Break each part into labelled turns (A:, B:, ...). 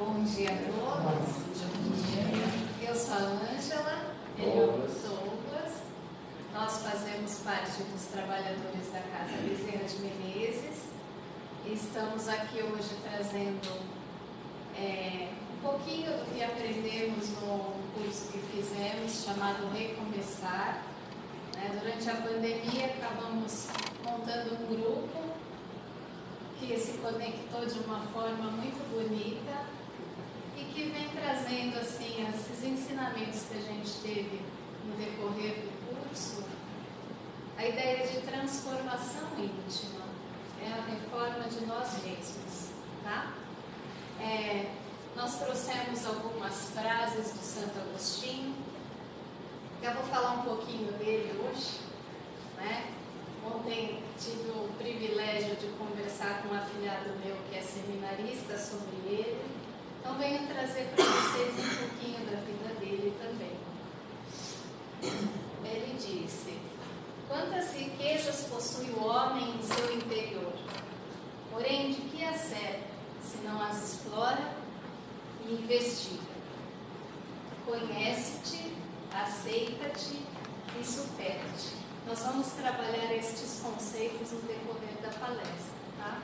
A: Bom dia a todos. Eu sou a Ângela, ele é o Douglas. Nós fazemos parte dos trabalhadores da Casa Bezerra de Menezes. Estamos aqui hoje trazendo um pouquinho do que aprendemos no curso que fizemos, chamado Recomeçar. Durante a pandemia, acabamos montando um grupo que se conectou de uma forma muito bonita e que vem trazendo assim, esses ensinamentos que a gente teve no decorrer do curso, a ideia de transformação íntima, a reforma de nós mesmos. Tá? Nós trouxemos algumas frases do Santo Agostinho. Eu vou falar um pouquinho dele hoje, né? Ontem tive o privilégio de conversar com um afilhado meu que é seminarista sobre ele. Então venho trazer para vocês um pouquinho da vida dele também. Ele disse: quantas riquezas possui o homem em seu interior? Porém, de que as serve, se não as explora e investiga? Conhece-te, aceita-te e supera-te. Nós vamos trabalhar estes conceitos no decorrer da palestra, tá?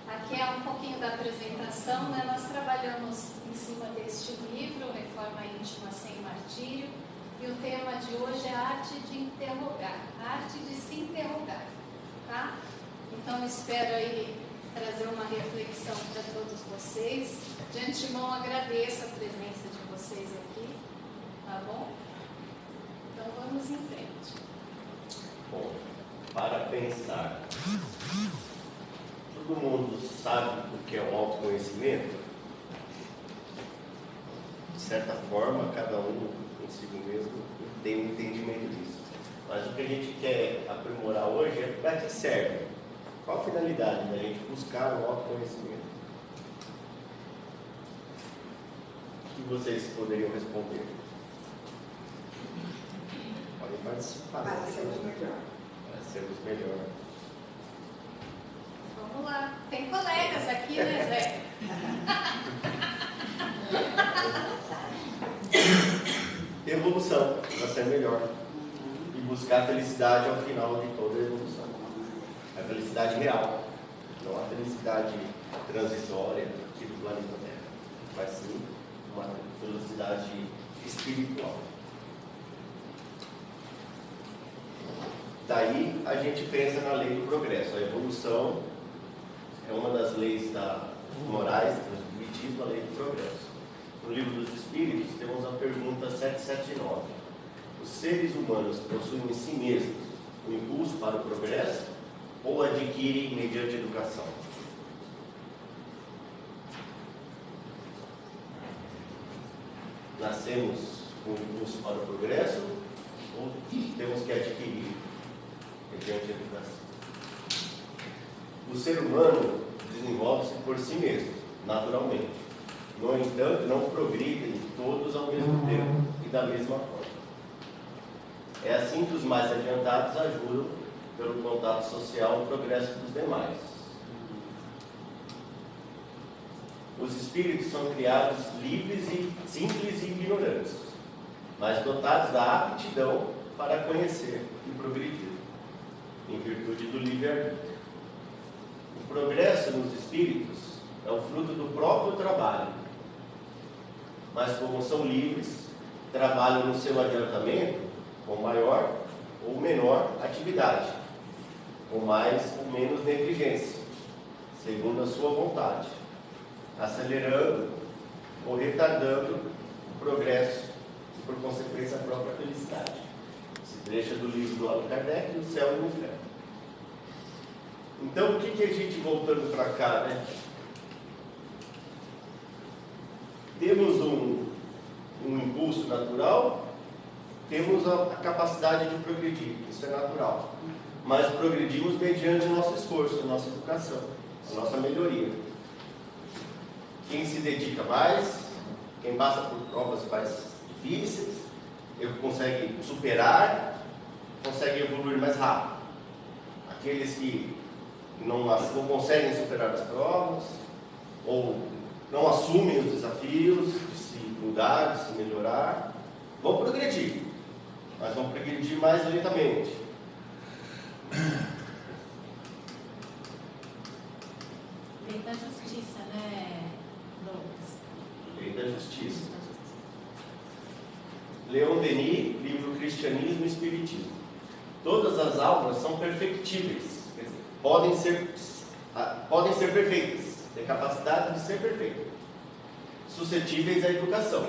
A: Aqui é um pouquinho da apresentação, né? Nós trabalhamos em cima deste livro, Reforma Íntima Sem Martírio, e o tema de hoje é a arte de interrogar, a arte de se interrogar, tá? Então, espero aí trazer uma reflexão para todos vocês. De antemão, agradeço a presença de vocês aqui, tá bom? Então, vamos em frente.
B: Bom, para pensar, todo mundo sabe o que é o autoconhecimento? De certa forma, cada um consigo mesmo tem um entendimento disso. Mas o que a gente quer aprimorar hoje é para que serve? Qual a finalidade da gente buscar o autoconhecimento? O que vocês poderiam responder? Podem participar.
C: Para sermos melhor.
B: Para sermos melhor.
A: Vamos lá. Tem colegas aqui, né, Zé?
B: Evolução, para ser melhor. E buscar a felicidade ao final de toda a evolução. A felicidade real, não a felicidade transitória aqui do planeta Terra, mas sim uma felicidade espiritual. Daí a gente pensa na lei do progresso. A evolução é uma das leis morais do Espiritismo, a lei do progresso. No Livro dos Espíritos temos a pergunta 779. Os seres humanos possuem em si mesmos o impulso para o progresso ou adquirem mediante educação? Nascemos com o impulso para o progresso ou temos que adquirir mediante educação? O ser humano desenvolve-se por si mesmo, naturalmente. No entanto, não progridem todos ao mesmo tempo e da mesma forma. É assim que os mais adiantados ajudam, pelo contato social, o progresso dos demais. Os espíritos são criados livres e simples e ignorantes, mas dotados da aptidão para conhecer e progredir, em virtude do livre-arbítrio. O progresso nos espíritos é o fruto do próprio trabalho, mas como são livres, trabalham no seu adiantamento com maior ou menor atividade, com mais ou menos negligência, segundo a sua vontade, acelerando ou retardando o progresso e, por consequência, a própria felicidade. Se deixa do livro do Allan Kardec, o céu e o inferno. Então, o que a gente, voltando para cá, né? Temos um impulso natural, temos a capacidade de progredir, isso é natural. Mas progredimos mediante o nosso esforço, a nossa educação, a nossa melhoria. Quem se dedica mais, quem passa por provas mais difíceis, consegue superar, consegue evoluir mais rápido. Aqueles que não conseguem superar as provas, ou não assumem os desafios de se mudar, de se melhorar, vão progredir, mas vão progredir mais lentamente.
A: Lei da justiça, né, Douglas?
B: Lei da justiça. Leon Denis, livro Cristianismo e Espiritismo. Todas as almas são perfectíveis, quer dizer, podem ser perfeitas, têm capacidade de ser perfeitas, suscetíveis à educação,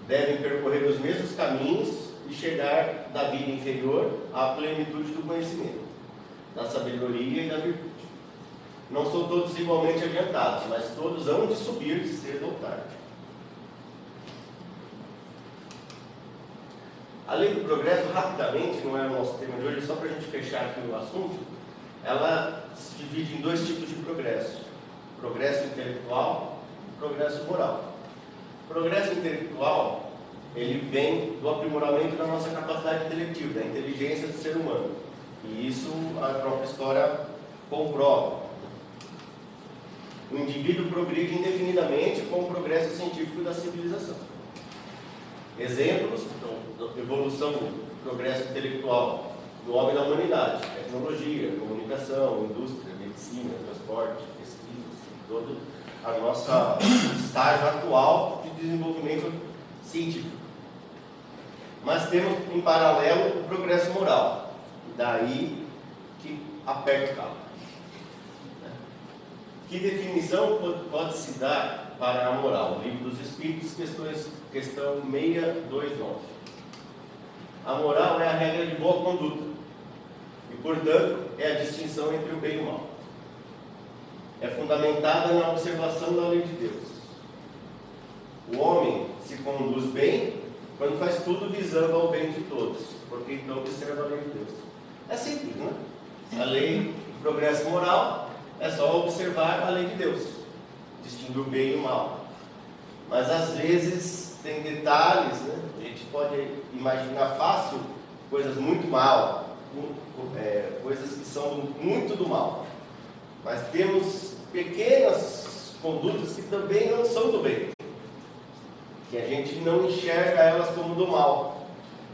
B: devem percorrer os mesmos caminhos e chegar da vida inferior à plenitude do conhecimento, da sabedoria e da virtude. Não são todos igualmente adiantados, mas todos hão de subir cedo ou tarde. A lei do progresso, rapidamente, não é o nosso tema de hoje, só para a gente fechar aqui o assunto, ela se divide em dois tipos de progresso: progresso intelectual e progresso moral. O progresso intelectual, ele vem do aprimoramento da nossa capacidade intelectiva, da inteligência do ser humano. E isso a própria história comprova. O indivíduo progride indefinidamente com o progresso científico da civilização. Exemplos, então, da evolução do progresso intelectual do homem da humanidade: tecnologia, comunicação, indústria, medicina, transporte, pesquisa, todo a nossa estágio atual de desenvolvimento científico. Mas temos em paralelo o progresso moral, e daí que aperta o cabo. Que definição pode-se dar para a moral? O Livro dos Espíritos, questão 629. A moral é a regra de boa conduta e, portanto, é a distinção entre o bem e o mal. É fundamentada na observação da lei de Deus. O homem se conduz bem quando faz tudo visando ao bem de todos, porque então observa a lei de Deus. É simples, né? A lei do progresso moral é só observar a lei de Deus, distinguir o bem e o mal. Mas às vezes tem detalhes, né? A gente pode imaginar fácil coisas muito mal, coisas que são muito do mal. Mas temos pequenas condutas que também não são do bem, que a gente não enxerga elas como do mal.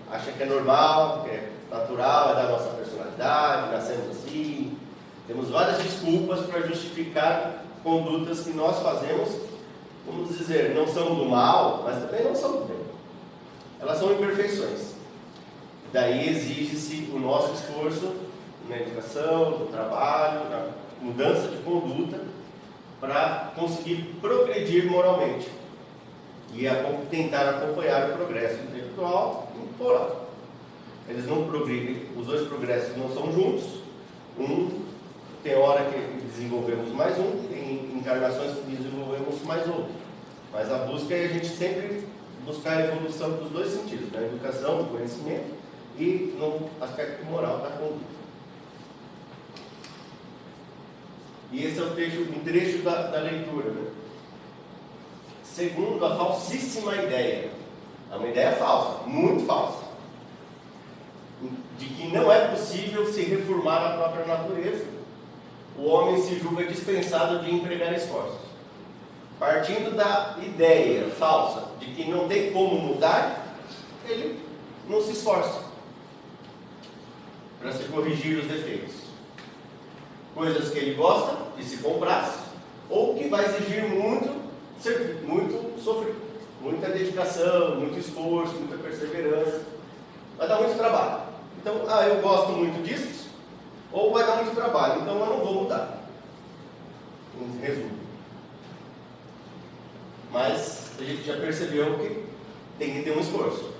B: Acha que é normal, que é natural, é da nossa personalidade, nascemos assim. Temos várias desculpas para justificar condutas que nós fazemos, vamos dizer, não são do mal, mas também não são do bem. Elas são imperfeições. Daí exige-se o nosso esforço na educação, no trabalho, na mudança de conduta, para conseguir progredir moralmente e tentar acompanhar o progresso intelectual e moral. Eles não progridem, os dois progressos não são juntos. Tem hora que desenvolvemos mais tem encarnações que desenvolvemos mais outro. Mas a busca é a gente sempre buscar a evolução dos dois sentidos, na educação, no conhecimento e no aspecto moral da conduta. E esse é um trecho da leitura, né? Segundo a falsíssima ideia, é uma ideia falsa, muito falsa, de que não é possível se reformar a própria natureza, o homem se julga dispensado de empregar esforços. Partindo da ideia falsa de que não tem como mudar, ele não se esforça para se corrigir os defeitos. Coisas que ele gosta de se comprar, ou que vai exigir muito sofrimento, muita dedicação, muito esforço, muita perseverança. Vai dar muito trabalho. Então, eu gosto muito disso, ou vai dar muito trabalho, então eu não vou mudar. Em resumo. Mas a gente já percebeu que tem que ter um esforço.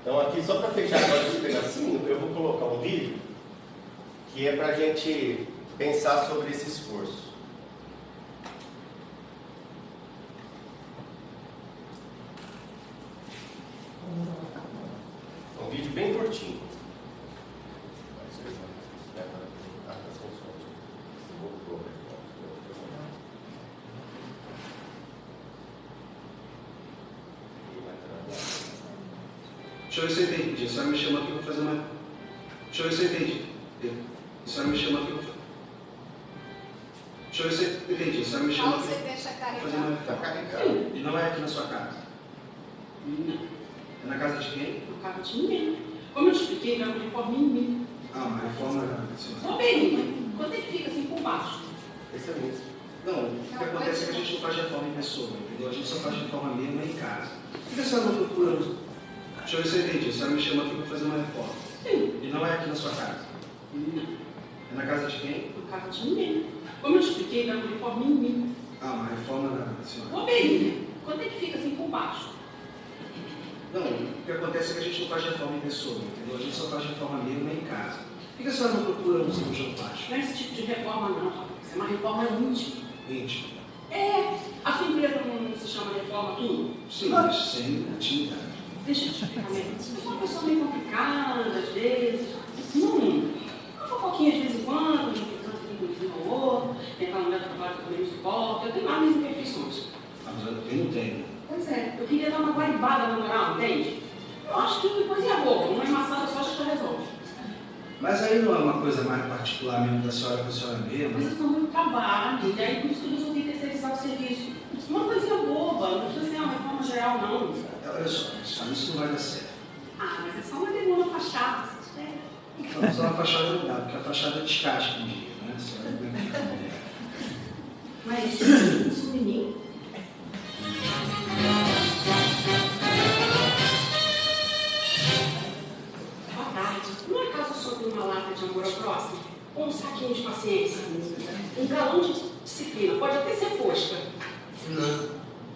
B: Então aqui, só para fechar agora esse pedacinho, eu vou colocar um vídeo que é para a gente pensar sobre esse esforço. É um vídeo bem curtinho.
C: Deixa eu ver se eu entendi. A senhora me chama aqui para fazer uma... Deixa eu ver se eu entendi. A senhora me chama aqui para... Deixa Deixa eu ver se eu entendi. A senhora me chama
A: Qual
C: aqui
A: você deixa
C: para fazer
A: carregar?
C: uma reforma. E não é aqui na sua casa. É na casa de quem?
D: Na casa de ninguém. Como eu te expliquei, não é uma reforma em mim.
C: Ah, uma reforma na senhora.
D: Só bem, quando é que fica assim por baixo?
B: Esse é mesmo.
C: Não, o que acontece é que a gente não faz reforma em pessoa, entendeu? A gente só faz reforma mesmo em casa. Por que a senhora não procura? Deixa eu ver se eu entendi. A senhora me chama aqui para fazer uma reforma. E não é aqui na sua casa. É na casa de quem?
D: Na casa de ninguém. Como eu te expliquei, não é uma reforma em mim.
C: Ah, uma reforma na senhora.
D: Só bem, quando é que fica assim por baixo?
C: Não, o que acontece é que a gente não faz reforma em pessoa, entendeu? A gente só faz reforma mesmo em casa. Por que a senhora não procura um cirurgião plástico?
D: Não é esse tipo de reforma não, rapaz. É uma reforma íntima.
C: Íntimo.
D: É, a sua empresa não se chama reforma tudo?
C: Sim, mas sem intimidade.
D: Deixa eu te explicar melhor. Eu sou uma pessoa meio complicada, às vezes. Uma fofoquinha de vez em quando, de um canto de um vizinho ao outro, tem aquela mulher do trabalho que também não suporta. Eu tenho lá minhas imperfeições.
C: Ah, mas eu não tenho.
D: Pois é, eu queria dar uma guaribada na moral, entende? Eu acho que coisinha boa, uma emassada só acho que resolve.
C: Mas aí não é uma coisa mais particular mesmo da senhora com a senhora mesmo?
D: Mas isso dá muito trabalho, e aí por isso que eu resolvi terceirizar o serviço. Uma coisinha boba, não precisa ser uma reforma geral, não.
C: Olha só, isso não vai dar certo.
D: Ah, mas é só uma demora fachada, se tiver.
C: Não, só uma fachada não dá, porque a fachada descasca um dia, né? A senhora não vai ficar mulher.
D: Mas isso, menino. Boa tarde. Não é caso sobre uma lata de amor ao próximo? Ou um saquinho de paciência? Um galão de disciplina? Pode até ser fosca.
E: Não,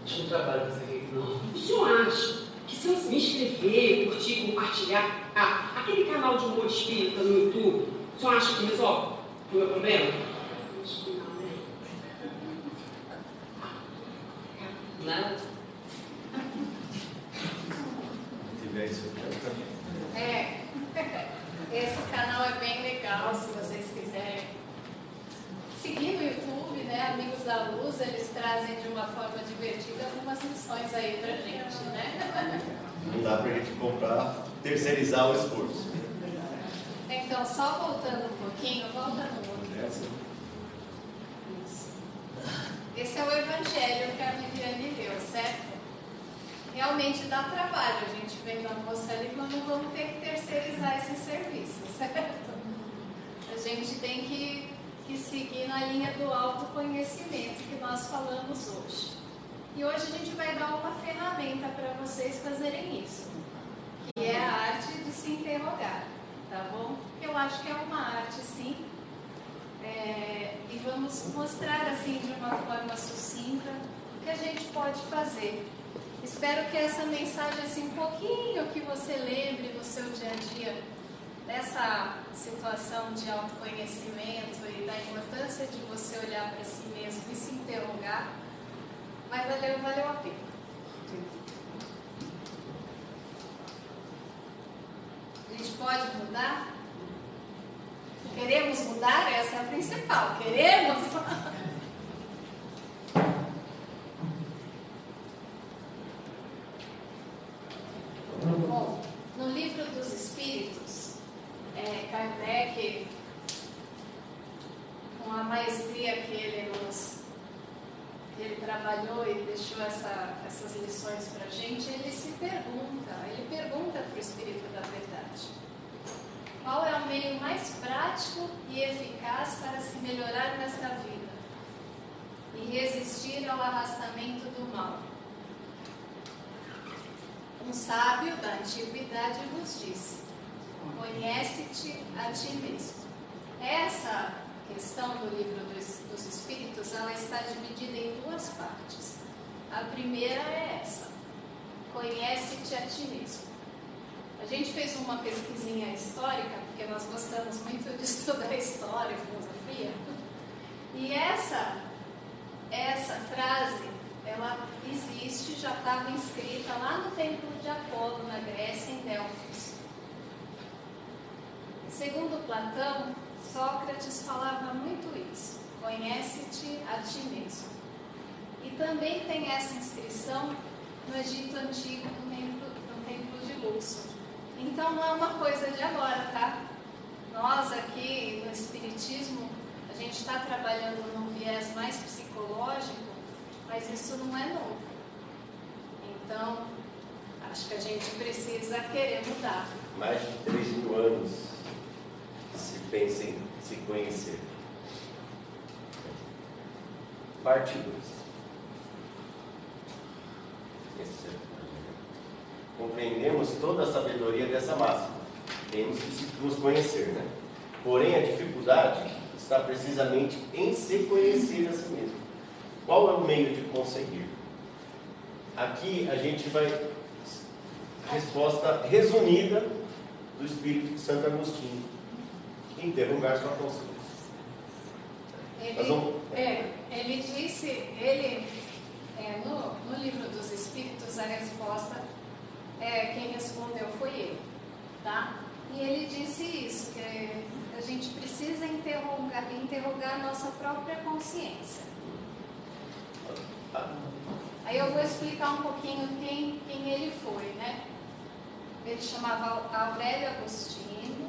E: acho que não trabalho com isso aqui, não.
D: O senhor acha que se eu me inscrever, curtir, compartilhar aquele canal de humor espírita no YouTube, o senhor acha que resolve o meu problema? Acho que não, né?
E: Nada.
B: Se tiver isso aqui,
A: Esse canal é bem legal, se vocês quiserem seguir no YouTube, né? Amigos da Luz, eles trazem de uma forma divertida algumas lições aí pra gente, né?
B: não dá pra gente comprar, terceirizar o esforço.
A: Então, só voltando um pouquinho, volta no outro. Isso. Esse é o Evangelho que a Viviane leu, certo? Realmente dá trabalho, a gente vem da moça ali, mas não vamos ter que terceirizar esse serviço, certo? A gente tem que seguir na linha do autoconhecimento que nós falamos hoje. E hoje a gente vai dar uma ferramenta para vocês fazerem isso, que é a arte de se interrogar, tá bom? Eu acho que é uma arte, sim, e vamos mostrar assim de uma forma sucinta o que a gente pode fazer. Espero que essa mensagem, assim, um pouquinho que você lembre no seu dia a dia dessa situação de autoconhecimento e da importância de você olhar para si mesmo e se interrogar, mas valeu a pena. A gente pode mudar? Queremos mudar? Essa é a principal. Queremos? Bom, no Livro dos Espíritos, Kardec, com a maestria que ele trabalhou e deixou essas lições para a gente, ele pergunta para o Espírito da Verdade: qual é o meio mais prático e eficaz para se melhorar nesta vida e resistir ao arrastamento do mal? Um sábio da antiguidade vos disse: conhece-te a ti mesmo. Essa questão do Livro dos Espíritos, ela está dividida em duas partes. A primeira é essa: conhece-te a ti mesmo. A gente fez uma pesquisinha histórica, porque nós gostamos muito de estudar história e filosofia, e essa frase, ela existe, já estava inscrita lá no templo de Apolo, na Grécia, em Delfos. Segundo Platão, Sócrates falava muito isso: conhece-te a ti mesmo. E também tem essa inscrição no Egito Antigo, no templo de Luxor. Então não é uma coisa de agora, tá? Nós aqui no Espiritismo, A gente está trabalhando num viés mais psicológico, mas isso não é novo. Então, acho que a gente precisa querer mudar.
B: Mais de 3.000 anos se pensa em se conhecer. Parte 2. Compreendemos toda a sabedoria dessa máxima. Temos que nos conhecer, né? Porém, a dificuldade está precisamente em se conhecer a si mesmo. Qual é o meio de conseguir? Aqui a gente vai... Resposta resumida do Espírito de Santo Agostinho. Interrogar sua consciência.
A: Ele disse, no livro dos Espíritos, a resposta, quem respondeu foi ele, tá? E ele disse isso, que a gente precisa interrogar a nossa própria consciência. Aí eu vou explicar um pouquinho quem ele foi, né? Ele chamava Aurélio Agostinho,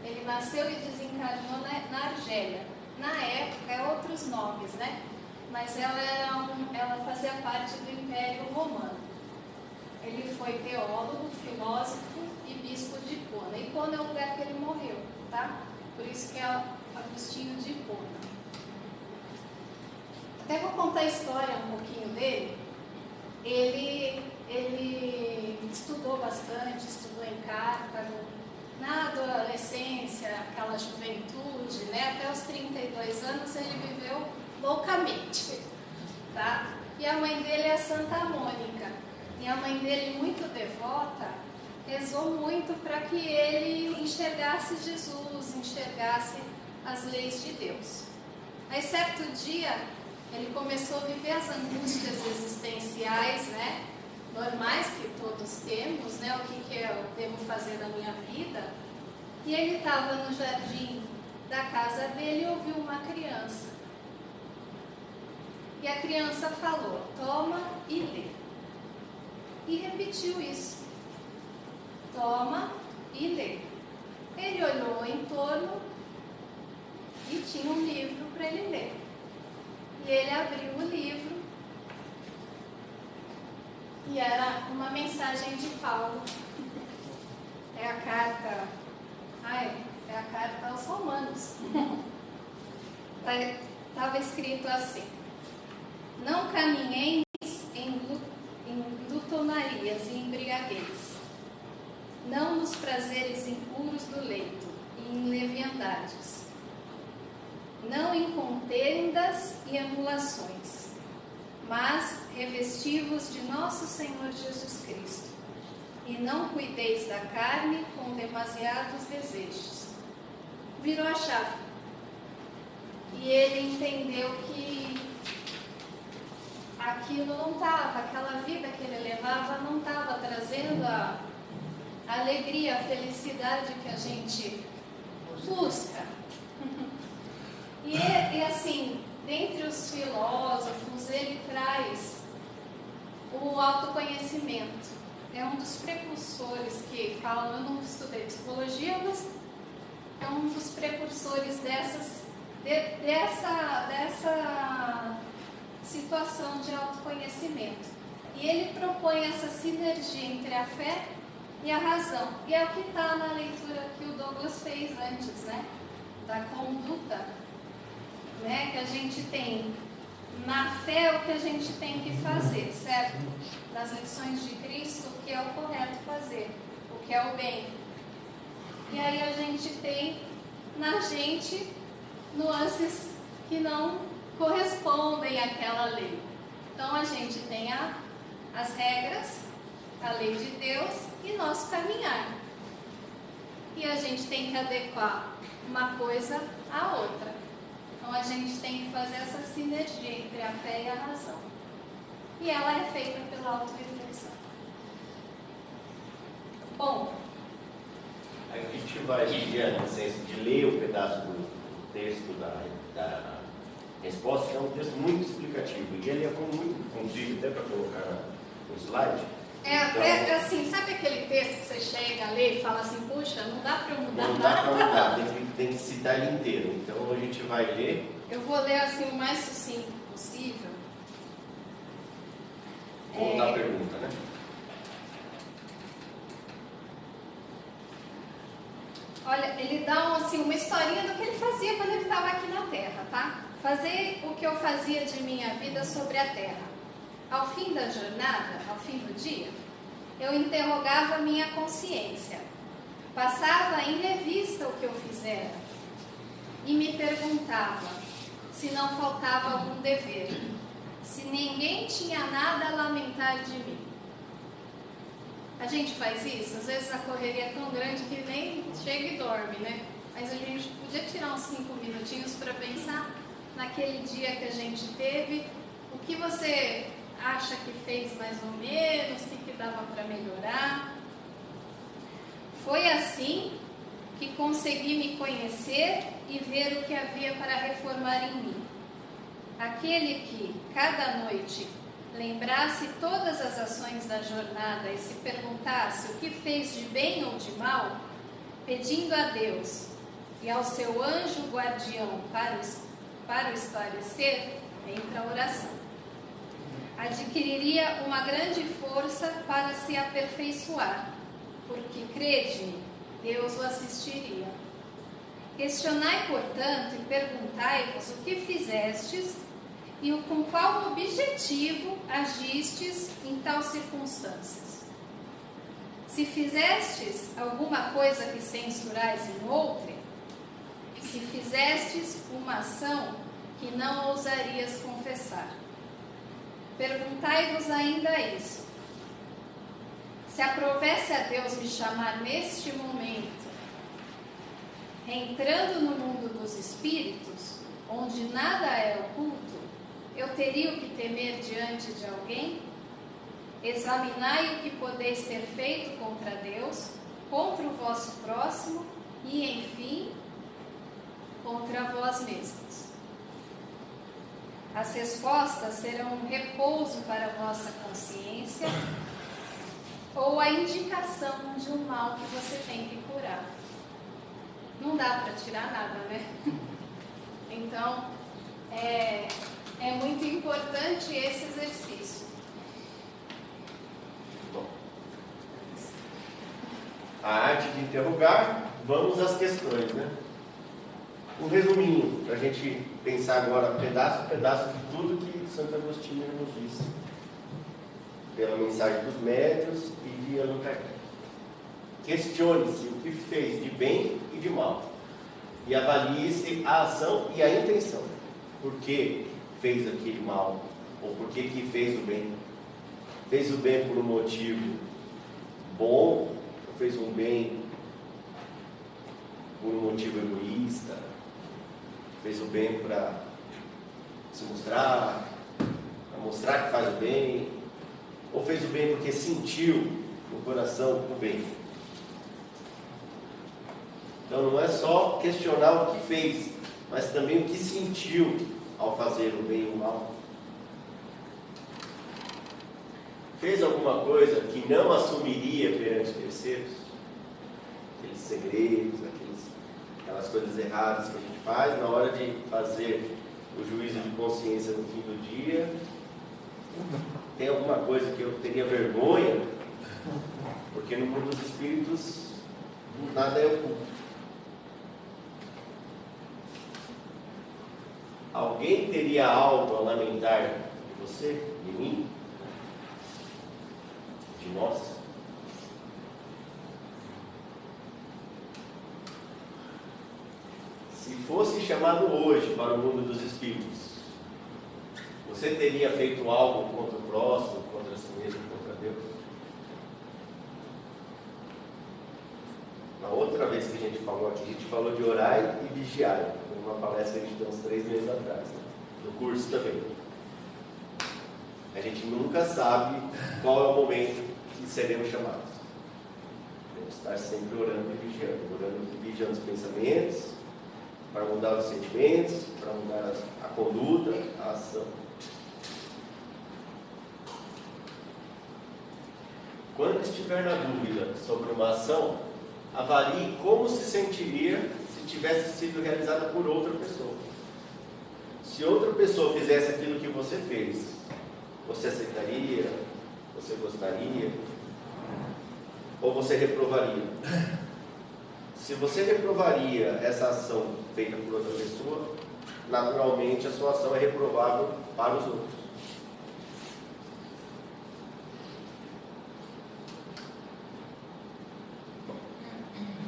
A: ele nasceu e desencarnou na Argélia. Na época, outros nomes, né? Mas ela fazia parte do Império Romano. Ele foi teólogo, filósofo e bispo de Hipona. Hipona é o lugar que ele morreu, tá? Por isso que é Agostinho de Hipona. Até vou contar a história um pouquinho dele. Ele estudou bastante, estudou em Cartago. Na adolescência, aquela juventude, né? Até os 32 anos ele viveu loucamente, tá? E a mãe dele é Santa Mônica. E a mãe dele, muito devota, rezou muito para que ele enxergasse Jesus, enxergasse as leis de Deus. Aí, certo dia, ele começou a viver as angústias existenciais, né? Normais que todos temos, né? O que eu devo fazer na minha vida? E ele estava no jardim da casa dele e ouviu uma criança. E a criança falou: toma e lê. E repetiu isso: toma e lê. Ele olhou em torno e tinha um livro para ele ler. E ele abriu o livro e era uma mensagem de Paulo. É a carta aos Romanos. Estava escrito assim: não caminheis em glutonarias e embriaguez, não nos prazeres impuros do leito e em leviandades, não em contendas e emulações, mas revesti-vos de nosso Senhor Jesus Cristo, e não cuideis da carne com demasiados desejos. Virou a chave. E ele entendeu que aquilo não estava, aquela vida que ele levava não estava trazendo a alegria, a felicidade que a gente busca. E assim, dentre os filósofos, ele traz o autoconhecimento. É um dos precursores que falam, eu não estudei psicologia, mas é um dos precursores dessa situação de autoconhecimento. E ele propõe essa sinergia entre a fé e a razão. E é o que está na leitura que o Douglas fez antes, né? Da conduta, né? Que a gente tem na fé o que a gente tem que fazer, certo? Nas lições de Cristo, o que é o correto fazer, o que é o bem. E aí a gente tem na gente nuances que não correspondem àquela lei. Então a gente tem as regras, a lei de Deus e nosso caminhar. E a gente tem que adequar uma coisa à outra. Então a gente tem que fazer essa sinergia entre a fé e a razão. E ela é feita pela autoreflexão. Bom,
B: a gente vai pedir a licença de ler o pedaço do texto da resposta, que é um texto muito explicativo. E ele é muito comprido, até para colocar no slide.
A: Então, assim, sabe aquele texto que você chega a ler e fala assim, puxa, não dá para eu mudar
B: Não dá
A: nada.
B: para mudar, tem que citar ele inteiro. Então a gente vai ler.
A: Eu vou ler assim o mais sucinto possível.
B: Vou dar a pergunta, né?
A: Olha, ele dá assim, uma historinha do que ele fazia quando ele estava aqui na Terra, tá? Fazer o que eu fazia de minha vida sobre a Terra. Ao fim da jornada, ao fim do dia, eu interrogava minha consciência. Passava em revista o que eu fizera e me perguntava se não faltava algum dever, se ninguém tinha nada a lamentar de mim. A gente faz isso, às vezes a correria é tão grande que nem chega e dorme, né? Mas a gente podia tirar uns 5 minutinhos para pensar naquele dia que a gente teve, o que você acha que fez mais ou menos, o que dava para melhorar. Foi assim que consegui me conhecer e ver o que havia para reformar em mim. Aquele que, cada noite, lembrasse todas as ações da jornada e se perguntasse o que fez de bem ou de mal, pedindo a Deus e ao seu anjo guardião para o esclarecer, entra a oração. Adquiriria uma grande força para se aperfeiçoar, porque, crede-me, Deus o assistiria. Questionai, portanto, e perguntai-vos o que fizestes e com qual objetivo agistes em tais circunstâncias. Se fizestes alguma coisa que censurais em outrem, se fizestes uma ação que não ousarias confessar. Perguntai-vos ainda isso. Se aprovesse a Deus me chamar neste momento, entrando no mundo dos espíritos, onde nada é oculto, eu teria o que temer diante de alguém? Examinai o que podeis ter feito contra Deus, contra o vosso próximo e, enfim, contra vós mesmos. As respostas serão um repouso para a vossa consciência ou a indicação de um mal que você tem que curar. Não dá para tirar nada, né? Então, é muito importante esse exercício.
B: Bom, a arte de interrogar, vamos às questões, né? Um resuminho, para a gente pensar agora pedaço a pedaço de tudo que Santo Agostinho nos disse, pela mensagem dos médiuns e de Allan Kardec. Questione-se o que fez de bem e de mal, e avalie-se a ação e a intenção. Por que fez aquele mal? Ou por que fez o bem? Fez o bem por um motivo bom? Ou fez um bem por um motivo egoísta? Fez o bem para se mostrar, para mostrar que faz o bem? Ou fez o bem porque sentiu no coração o bem? Então não é só questionar o que fez, mas também o que sentiu ao fazer o bem e o mal. Fez alguma coisa que não assumiria perante terceiros? Aqueles segredos, aquelas coisas erradas que a gente faz na hora de fazer o juízo de consciência no fim do dia. Tem alguma coisa que eu teria vergonha? Porque no mundo dos espíritos nada é oculto. Alguém teria algo a lamentar de você, de mim, de nós? Se fosse chamado hoje para o mundo dos espíritos, você teria feito algo contra o próximo, contra si mesmo, contra Deus? Na outra vez que a gente falou aqui, a gente falou de orar e vigiar. Uma palestra que a gente deu uns 3 meses atrás, né? No curso também. A gente nunca sabe qual é o momento que seremos chamados. Temos que estar sempre orando e vigiando os pensamentos, para mudar os sentimentos, para mudar a conduta, a ação. Quando estiver na dúvida sobre uma ação, avalie como se sentiria se tivesse sido realizada por outra pessoa. Se outra pessoa fizesse aquilo que você fez, você aceitaria? Você gostaria? Ou você reprovaria? Se você reprovaria essa ação feita por outra pessoa, naturalmente a sua ação é reprovável para os outros.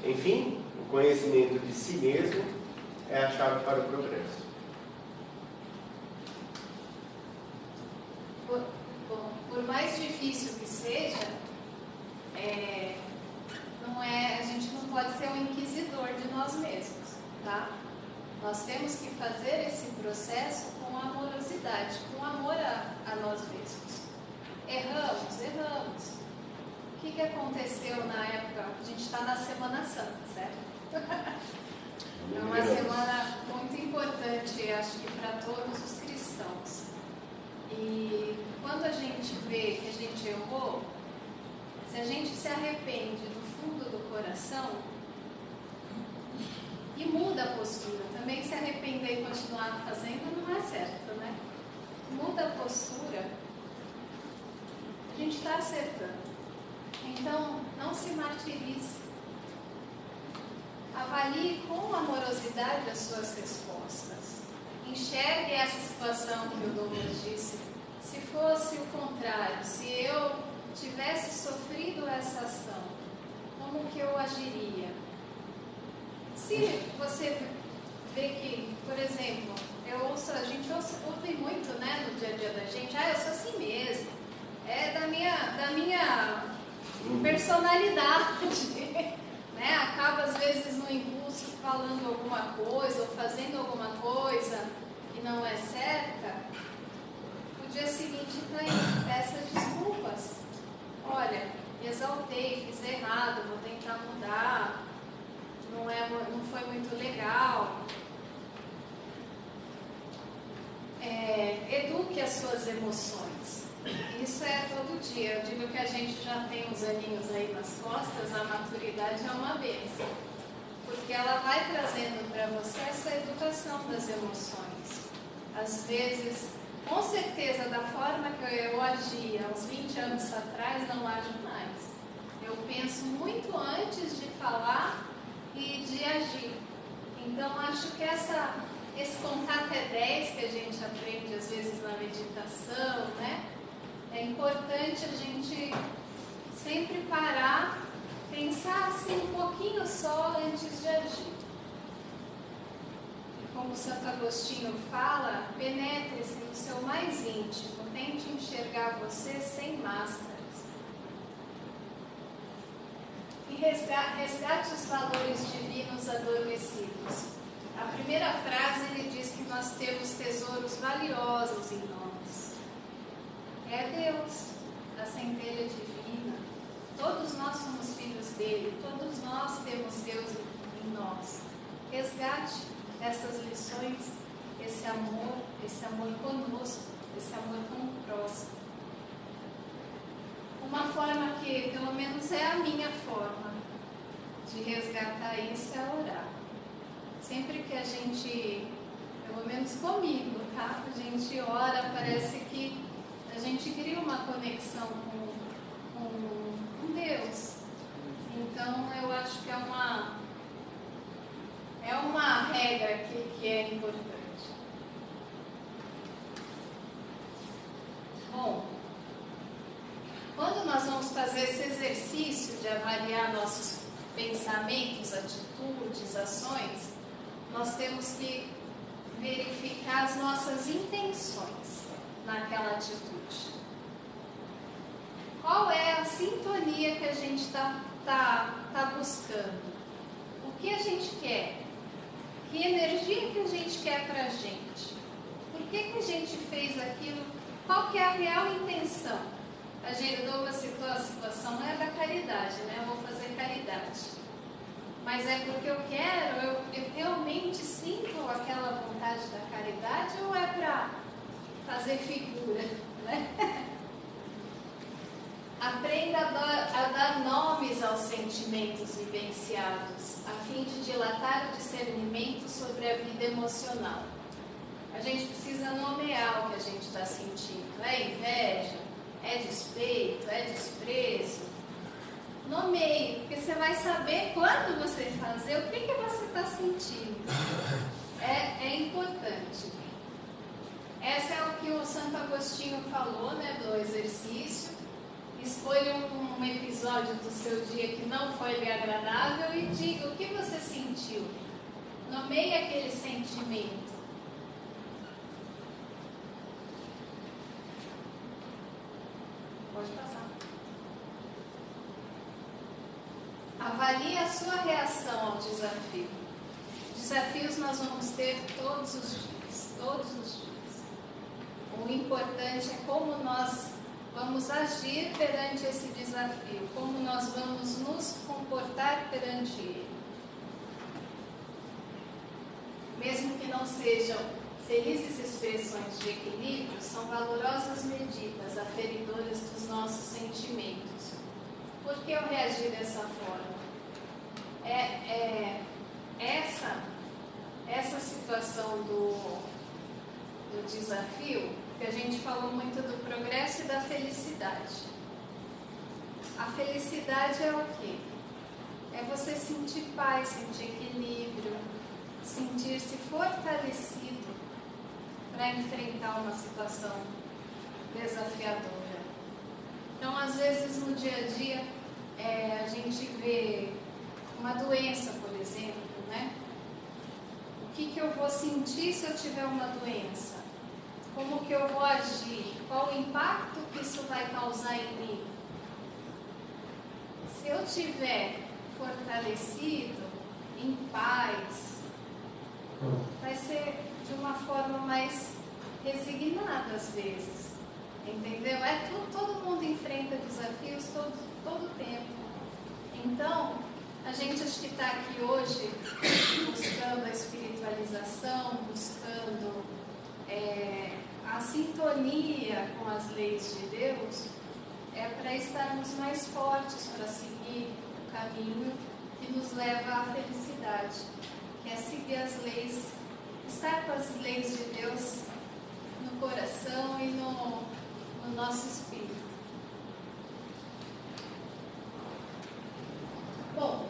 B: Enfim, o conhecimento de si mesmo é a chave para o progresso.
A: Por mais difícil que seja, a gente não pode ser um inquisidor de nós mesmos, tá? Nós temos que fazer esse processo com amorosidade, com amor a nós mesmos. Erramos. O que aconteceu na época? A gente está na Semana Santa, certo? É uma semana muito importante, acho que para todos os cristãos. E quando a gente vê que a gente errou, se a gente se arrepende do fundo do coração e muda a postura, também se arrepender e continuar fazendo não é certo, né? Muda a postura, a gente está acertando. Então, não se martirize. Avalie com amorosidade as suas respostas. Enxergue essa situação que o Douglas disse. Se fosse o contrário, se eu tivesse sofrido essa ação, como que eu agiria? Se você vê que, por exemplo, a gente ouve muito, né, no dia a dia da gente, eu sou assim mesmo, é da minha personalidade, né? Acaba às vezes no impulso falando alguma coisa ou fazendo alguma coisa que não é certa. No dia seguinte, peça desculpas. Olha, me exaltei, fiz errado, vou tentar mudar, não foi muito legal. Eduque as suas emoções. Isso é todo dia. Eu digo que a gente já tem uns aninhos aí nas costas, a maturidade é uma bênção. Porque ela vai trazendo para você essa educação das emoções. Às vezes, com certeza, da forma que eu agia uns 20 anos atrás, não ajo mais. Eu penso muito antes de falar e de agir. Então, acho que esse contar até 10 que a gente aprende às vezes na meditação, né? É importante a gente sempre parar, pensar assim um pouquinho só antes de agir. Como Santo Agostinho fala, penetre-se no seu mais íntimo, tente enxergar você sem máscaras. E resgate os valores divinos adormecidos. A primeira frase ele diz que nós temos tesouros valiosos em nós. É Deus, a centelha divina. Todos nós somos filhos dele, todos nós temos Deus em nós. Resgate essas lições, esse amor conosco, esse amor com o próximo. Uma forma que, pelo menos é a minha forma de resgatar isso, é orar. Sempre que a gente, pelo menos comigo, tá? A gente ora, parece que a gente cria uma conexão com Deus. Então, eu acho que é uma regra que é importante. Bom, quando nós vamos fazer esse exercício de avaliar nossos pensamentos, atitudes, ações, nós temos que verificar as nossas intenções naquela atitude. Qual é a sintonia que a gente está buscando? O que a gente quer? Que energia que a gente quer para a gente? Por que a gente fez aquilo? Qual que é a real intenção? A gente, Douglas citou a situação, não é da caridade, né? Eu vou fazer caridade. Mas é porque eu quero, eu realmente sinto aquela vontade da caridade ou é para fazer figura, né? Aprenda a dar nomes aos sentimentos vivenciados, a fim de dilatar o discernimento sobre a vida emocional. A gente precisa nomear o que a gente está sentindo. É inveja? É despeito? É desprezo? Nomeie, porque você vai saber quando você fazer o que você está sentindo. É importante. Essa é o que o Santo Agostinho falou, né, do exercício. Escolha um episódio do seu dia que não foi lhe agradável e diga o que você sentiu. Nomeie aquele sentimento. Pode passar. Avalie a sua reação ao desafio. Desafios nós vamos ter todos os dias, todos os dias. O importante é como nós vamos agir perante esse desafio, como nós vamos nos comportar perante ele. Mesmo que não sejam felizes expressões de equilíbrio, são valorosas medidas aferidoras dos nossos sentimentos. Por que eu reagi dessa forma? Essa situação do desafio, que a gente falou muito do progresso e da felicidade. A felicidade é o quê? É você sentir paz, sentir equilíbrio, sentir-se fortalecido para enfrentar uma situação desafiadora. Então, às vezes, no dia a dia, a gente vê uma doença, por exemplo, né? O que eu vou sentir se eu tiver uma doença? Como que eu vou agir? Qual o impacto que isso vai causar em mim? Se eu tiver fortalecido, em paz, vai ser de uma forma mais resignada às vezes. Entendeu? Todo mundo enfrenta desafios todo tempo. Então, a gente acho que está aqui hoje buscando a espiritualização, buscando a sintonia com as leis de Deus, para estarmos mais fortes para seguir o caminho que nos leva à felicidade, que é seguir as leis, estar com as leis de Deus no coração e no nosso espírito. Bom,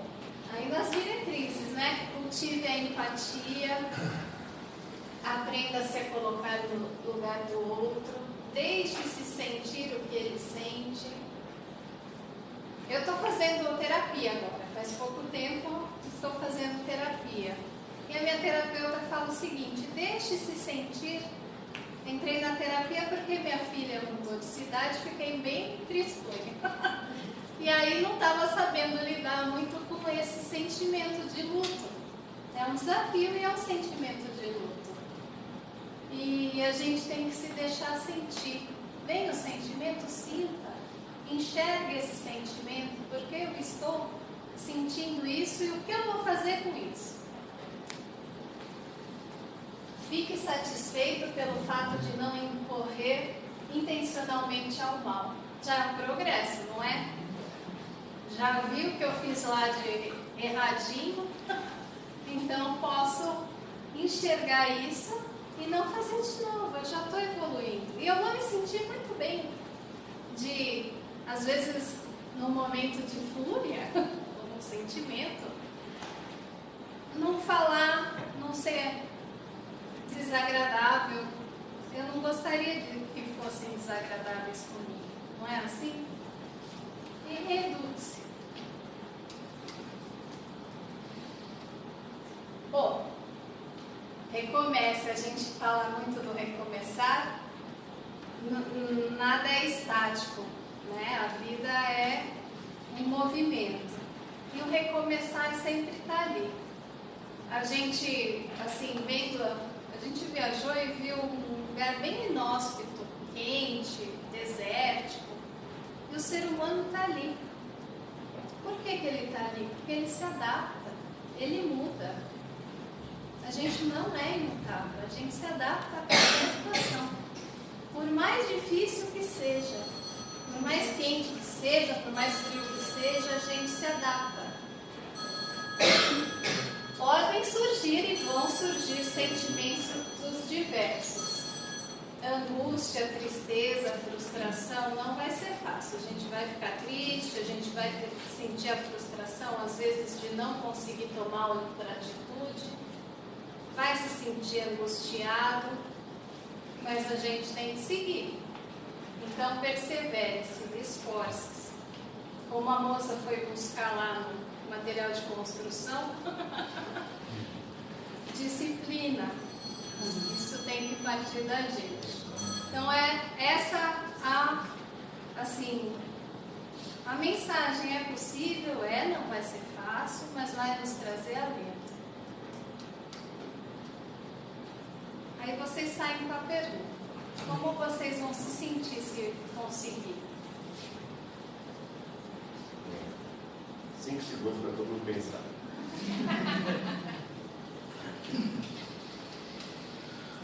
A: aí nas diretrizes, né? Cultive a empatia, aprenda a se colocar no lugar do outro, deixe-se sentir o que ele sente. Eu estou fazendo terapia agora, faz pouco tempo estou fazendo terapia. E a minha terapeuta fala o seguinte: deixe-se sentir. Entrei na terapia porque minha filha mudou de cidade, fiquei bem tristonha. E aí não estava sabendo lidar muito com esse sentimento de luto. É um desafio e é um sentimento de luto. E a gente tem que se deixar sentir. Vem o sentimento, sinta. Enxergue esse sentimento, porque eu estou sentindo isso e o que eu vou fazer com isso. Fique satisfeito pelo fato de não incorrer intencionalmente ao mal. Já é um progresso, não é? Já viu o que eu fiz lá de erradinho? Então posso enxergar isso e não fazer de novo. Eu já estou evoluindo. E eu vou me sentir muito bem de, às vezes, num momento de fúria, ou num sentimento, não falar, não ser desagradável. Eu não gostaria de que fossem desagradáveis comigo. Não é assim? E reduz-se. Bom, recomece. A gente fala muito do recomeçar. Nada é estático, né? A vida é um movimento. E o recomeçar sempre está ali. A gente, assim, a gente viajou e viu um lugar bem inóspito, quente, desértico. E o ser humano está ali. Por que ele está ali? Porque ele se adapta, ele muda. A gente não é imutável, a gente se adapta a qualquer situação. Por mais difícil que seja, Por mais quente que seja, por mais frio que seja, a gente se adapta. Podem surgir e vão surgir sentimentos diversos. Angústia, tristeza, frustração, não vai ser fácil. A gente vai ficar triste, a gente vai sentir a frustração, às vezes, de não conseguir tomar outra atitude. Vai se sentir angustiado, mas a gente tem que seguir. Então, persevere, se esforce. Como a moça foi buscar lá no material de construção, disciplina. Isso tem que partir da gente. Então, é essa a mensagem. É possível, não vai ser fácil, mas vai nos trazer alento. Aí vocês saem com a pergunta: como vocês vão se sentir se conseguir?
B: 5 segundos para todo mundo pensar.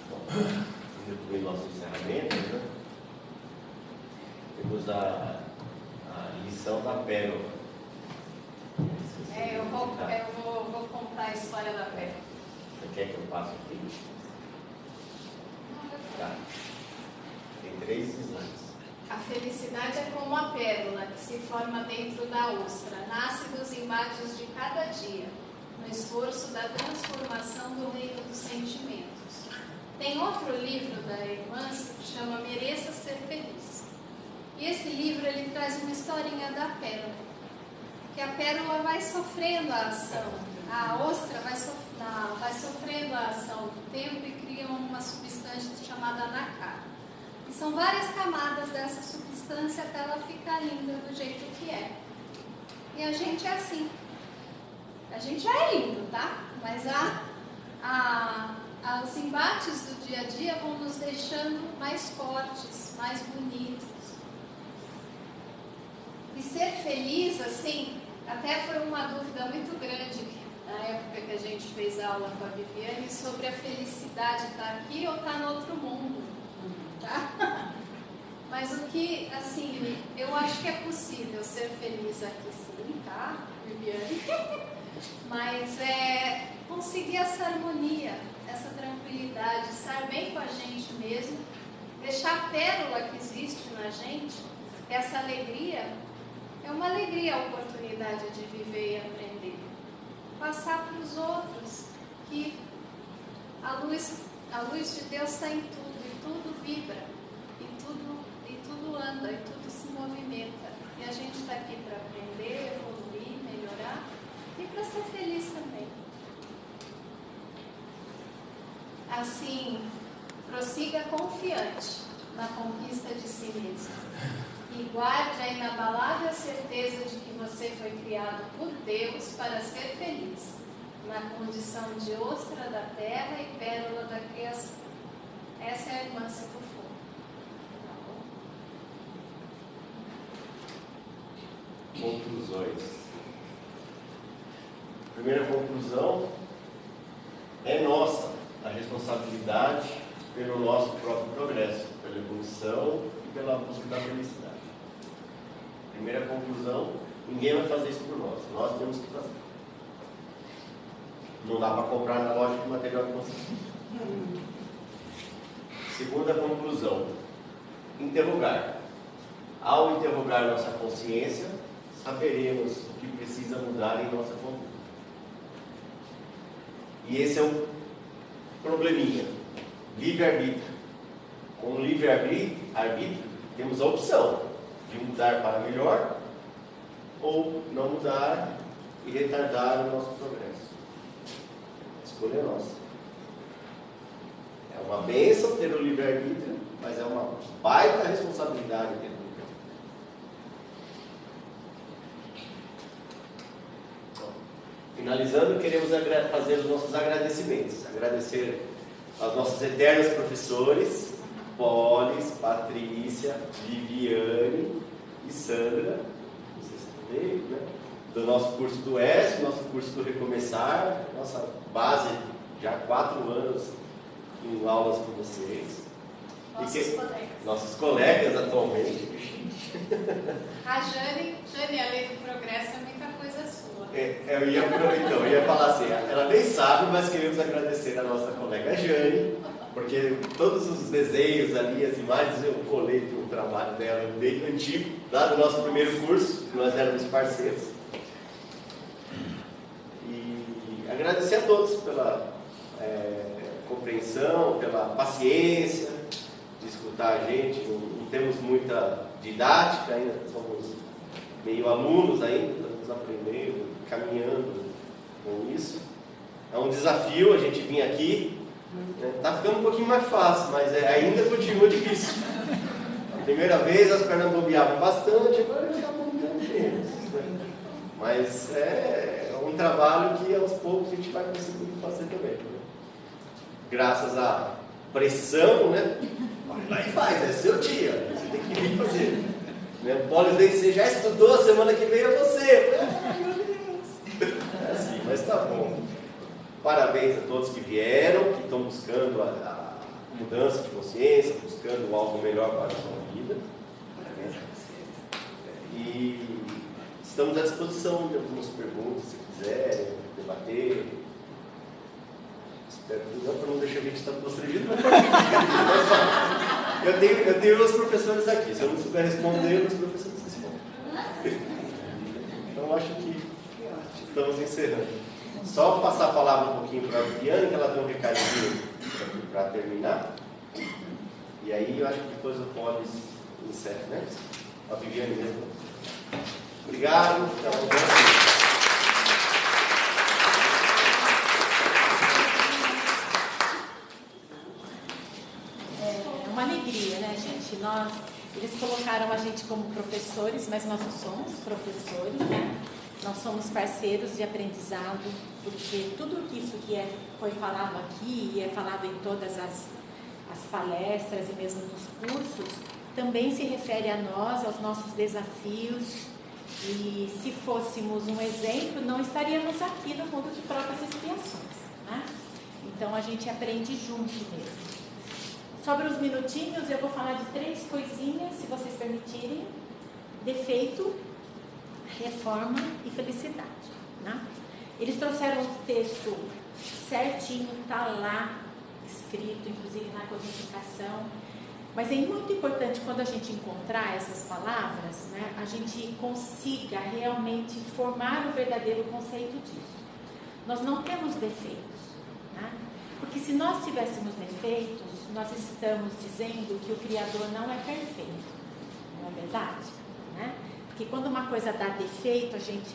B: Bom, indo para o nosso encerramento, né? Temos a lição da pérola.
A: Eu vou contar a história da pérola.
B: Você quer que eu passe aqui? Tá. Tem 3 slides.
A: A felicidade é como a pérola que se forma dentro da ostra, nasce dos embates de cada dia, no esforço da transformação do reino dos sentimentos. Tem outro livro da irmã que chama Mereça Ser Feliz. E esse livro ele traz uma historinha da pérola, que a pérola vai sofrendo a ação, a ostra vai sofrendo a ação do tempo e cria uma substância chamada nacá. E são várias camadas dessa substância até ela ficar linda do jeito que é. E a gente é assim. A gente já é lindo, tá? Mas os embates do dia a dia vão nos deixando mais fortes, mais bonitos. E ser feliz, assim, até foi uma dúvida muito grande na época que a gente fez aula com a Viviane sobre a felicidade estar aqui ou estar no outro mundo. Tá? Mas o que, assim, eu acho que é possível ser feliz aqui sim, tá, Viviane? Mas conseguir essa harmonia, essa tranquilidade, estar bem com a gente mesmo, deixar a pérola que existe na gente, essa alegria, é uma alegria a oportunidade de viver e aprender. Passar para os outros que a luz de Deus está em tudo. Tudo vibra, e tudo anda, e tudo se movimenta. E a gente está aqui para aprender, evoluir, melhorar e para ser feliz também. Assim, prossiga confiante na conquista de si mesmo. E guarde a inabalável certeza de que você foi criado por Deus para ser feliz, na condição de ostra da terra e pérola da criação. Essa é a irmã Sepulfo.
B: Conclusões. Primeira conclusão: é nossa a responsabilidade pelo nosso próprio progresso, pela evolução e pela busca da felicidade. Primeira conclusão: ninguém vai fazer isso por nós temos que fazer. Não dá para comprar na loja de material de construção. Segunda conclusão: interrogar. Ao interrogar nossa consciência, saberemos o que precisa mudar em nossa conduta. E esse é um probleminha: livre-arbítrio. Com o livre-arbítrio, temos a opção de mudar para melhor ou não mudar e retardar o nosso progresso. A escolha é nossa. É uma bênção ter o livre-arbítrio, mas é uma baita responsabilidade ter o livre-arbítrio. Então, finalizando, queremos fazer os nossos agradecimentos. Agradecer aos nossos eternos professores, Polis, Patrícia, Viviane e Sandra, não sei se veio, né? Do nosso curso do ESP, nosso curso do Recomeçar, nossa base já há 4 anos em aulas com vocês.
A: Nossos colegas.
B: Nossos colegas atualmente.
A: A Jane, além do progresso, é muita coisa sua.
B: Eu ia falar assim, ela nem sabe, mas queremos agradecer a nossa colega Jane, porque todos os desenhos ali, as imagens, eu colei do trabalho dela bem antigo, lá do nosso primeiro curso, nós éramos parceiros. E agradecer a todos pela compreensão, pela paciência de escutar a gente. Não temos muita didática ainda, somos meio alunos ainda, estamos aprendendo, caminhando com isso. É um desafio a gente vir aqui, está ficando um pouquinho mais fácil, mas ainda continua difícil. A primeira vez as pernas bobeavam bastante, agora já está bobeando menos. Mas é um trabalho que aos poucos a gente vai conseguir fazer também. Graças à pressão, né? Vai lá e faz, é seu dia, você tem que vir fazer. O Paulo diz, você já estudou, semana que vem é você. Meu Deus. É assim, mas tá bom. Parabéns a todos que vieram, que estão buscando a mudança de consciência, buscando algo melhor para a sua vida. Parabéns a vocês. E estamos à disposição de algumas perguntas, se quiserem debater. Espero que não, para não deixar a gente estar constrangido, mas eu tenho meus professores aqui. Se eu não souber responder, meus professores respondem. Então acho que estamos encerrando. Só passar a palavra um pouquinho para a Viviane, que ela tem um recadinho para terminar. E aí eu acho que depois o Paulo encerra, né? A Viviane mesmo. Obrigado.
A: É uma alegria, né, gente? Eles colocaram a gente como professores, mas nós não somos professores, né? Nós somos parceiros de aprendizado, porque tudo isso que foi falado aqui e é falado em todas as palestras e mesmo nos cursos, também se refere a nós, aos nossos desafios. E se fôssemos um exemplo, não estaríamos aqui no mundo de provas e expiações, né? Então a gente aprende junto mesmo. Sobre os minutinhos, eu vou falar de 3 coisinhas, se vocês permitirem. Defeito, reforma e felicidade, né? Eles trouxeram o texto certinho, está lá escrito, inclusive na codificação. Mas é muito importante, quando a gente encontrar essas palavras, né, a gente consiga realmente formar o verdadeiro conceito disso. Nós não temos defeitos, né? Porque se nós tivéssemos defeitos, nós estamos dizendo que o Criador não é perfeito, não é verdade? Né? Porque quando uma coisa dá defeito, a gente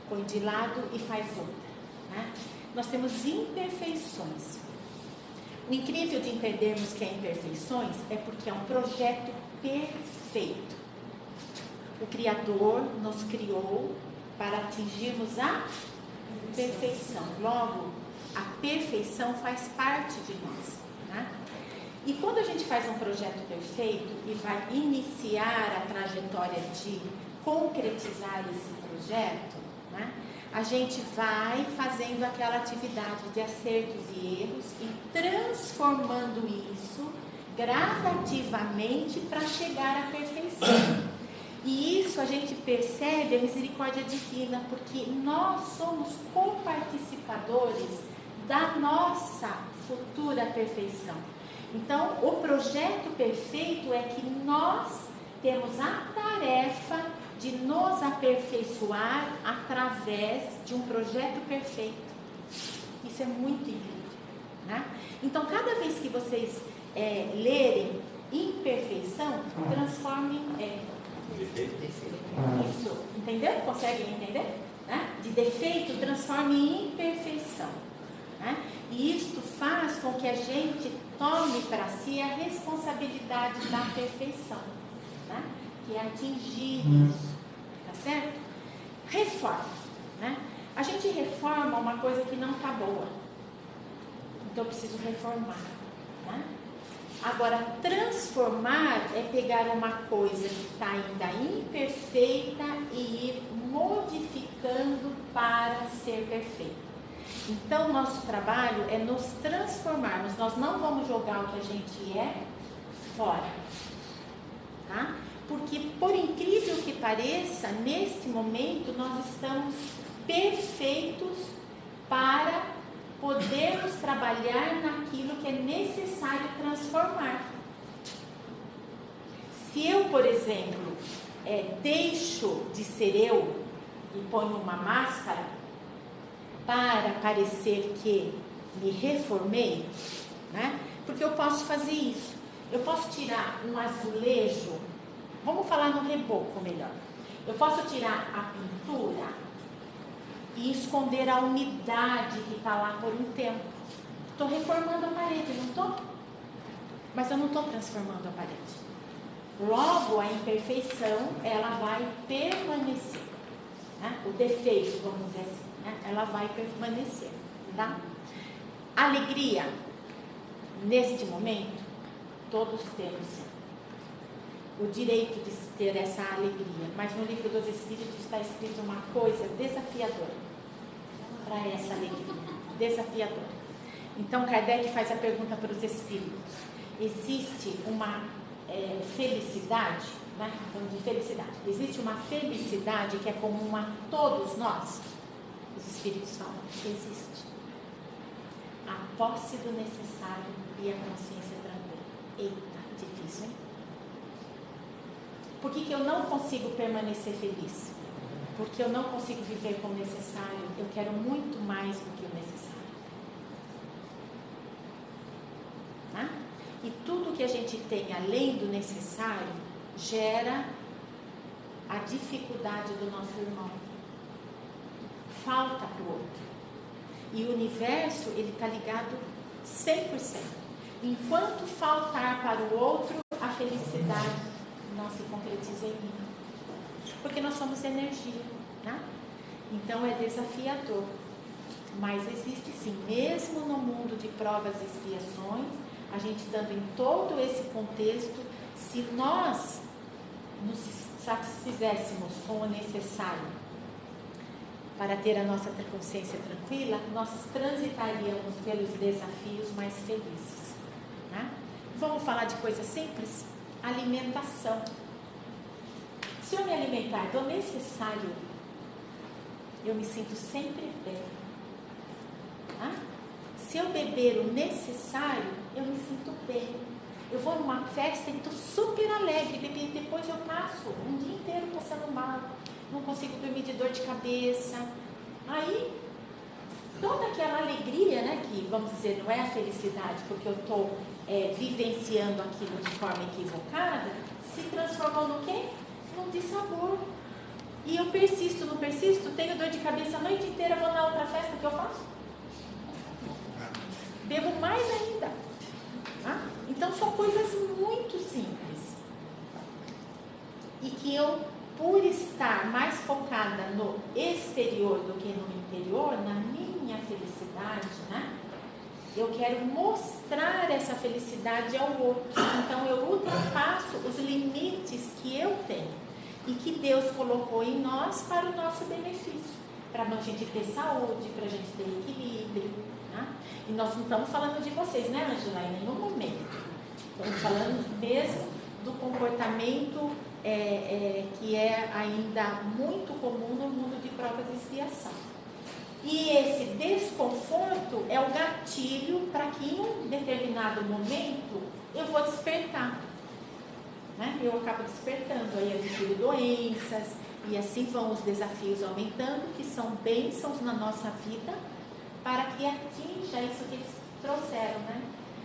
A: põe de lado e faz outra, né? Nós temos imperfeições. O incrível de entendermos que é imperfeições é porque é um projeto perfeito. O Criador nos criou para atingirmos a perfeição. Logo, a perfeição faz parte de nós, né? E quando a gente faz um projeto perfeito e vai iniciar a trajetória de concretizar esse projeto, né, a gente vai fazendo aquela atividade de acertos e erros e transformando isso gradativamente para chegar à perfeição. E isso a gente percebe a misericórdia divina, porque nós somos coparticipadores da nossa futura perfeição. Então, o projeto perfeito é que nós temos a tarefa de nos aperfeiçoar através de um projeto perfeito. Isso é muito incrível, né? Então, cada vez que vocês lerem imperfeição, transformem isso, entendeu? Conseguem entender? Né? De defeito, transforme em imperfeição, né? E isto faz com que a gente tome para si a responsabilidade da perfeição, né? Que é atingir isso, tá certo? Reforma, né? A gente reforma uma coisa que não está boa, então eu preciso reformar, né? Agora, transformar é pegar uma coisa que está ainda imperfeita e ir modificando para ser perfeita. Então, nosso trabalho é nos transformarmos. Nós não vamos jogar o que a gente é fora, tá?
F: Porque, por incrível que pareça, neste momento nós estamos perfeitos para podermos trabalhar naquilo que é necessário transformar. Se eu, por exemplo, deixo de ser eu e ponho uma máscara para parecer que me reformei, né? Porque eu posso fazer isso. Eu posso tirar um azulejo, vamos falar no reboco melhor. Eu posso tirar a pintura e esconder a umidade que está lá por um tempo. Estou reformando a parede, não estou? Mas eu não estou transformando a parede. Logo, a imperfeição, ela vai permanecer. Né? O defeito, vamos dizer assim, né? Ela vai permanecer. Tá? Alegria, neste momento, todos temos o direito de ter essa alegria. Mas no livro dos Espíritos está escrito uma coisa desafiadora para essa alegria. Desafiadora. Então, Kardec faz a pergunta para os Espíritos. Existe uma felicidade, né? Falando de felicidade. Existe uma felicidade que é comum a todos nós? Os Espíritos falam, existe. A posse do necessário e a consciência tranquila. Eita, difícil, hein? Por que eu não consigo permanecer feliz? Porque eu não consigo viver como necessário. Eu quero muito mais do que o necessário. Tá? E tudo que a gente tem além do necessário gera a dificuldade do nosso irmão. Falta para o outro. E o universo, ele está ligado 100%. Enquanto faltar para o outro, a felicidade não se concretiza em mim. Porque nós somos energia, né? Então é desafiador. Mas existe sim, mesmo no mundo de provas e expiações, a gente dando em todo esse contexto, se nós nos satisfizéssemos com o necessário para ter a nossa consciência tranquila, nós transitaríamos pelos desafios mais felizes. Né? Vamos falar de coisa simples? Alimentação. Se eu me alimentar do necessário, eu me sinto sempre bem. Tá? Se eu beber o necessário, eu me sinto bem. Eu vou numa festa e estou super alegre, depois eu passo um dia inteiro passando mal, não consigo dormir de dor de cabeça. Aí, toda aquela alegria, né, que vamos dizer, não é a felicidade, porque eu estou vivenciando aquilo de forma equivocada, se transformou no quê? Num dissabor. E eu persisto, não persisto, tenho dor de cabeça a noite inteira, vou na outra festa, o que eu faço? Bebo mais ainda. Tá? Então são coisas muito simples. E que eu, por estar mais focada no exterior do que no interior, na minha felicidade, né? Eu quero mostrar essa felicidade ao outro. Então eu ultrapasso os limites que eu tenho e que Deus colocou em nós para o nosso benefício, para a gente ter saúde, para a gente ter equilíbrio. Né? E nós não estamos falando de vocês, né, Ângela? Em nenhum momento. Estamos falando mesmo do comportamento que é ainda muito comum no mundo de provas e expiação. E esse desconforto é o gatilho para que em um determinado momento eu vou despertar. Né? Eu acabo despertando, aí adquiro doenças, e assim vão os desafios aumentando, que são bênçãos na nossa vida, para que atinja isso que eles trouxeram, né?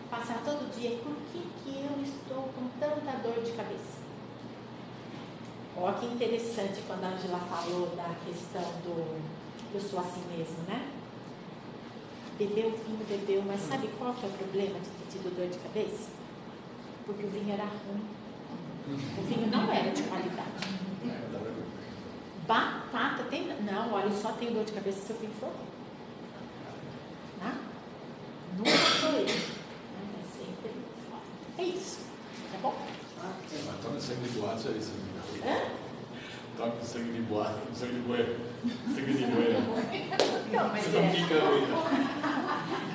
F: Passar todo dia, por que eu estou com tanta dor de cabeça? Olha que interessante quando a Ângela falou da questão do eu sou assim mesmo, né? Bebeu vinho, bebeu, mas sabe qual que é o problema de ter tido dor de cabeça? Porque o vinho era ruim. O vinho não era de qualidade. Batata tem... Não, olha, eu só tenho dor de cabeça se o vinho for ruim. Né? Nunca sou eu. É sempre fora. É isso. Tá bom?
G: Mas toma sangue de boato, é isso. Toma sangue de boato, sangue de boi. Sangue de boi.
F: Não,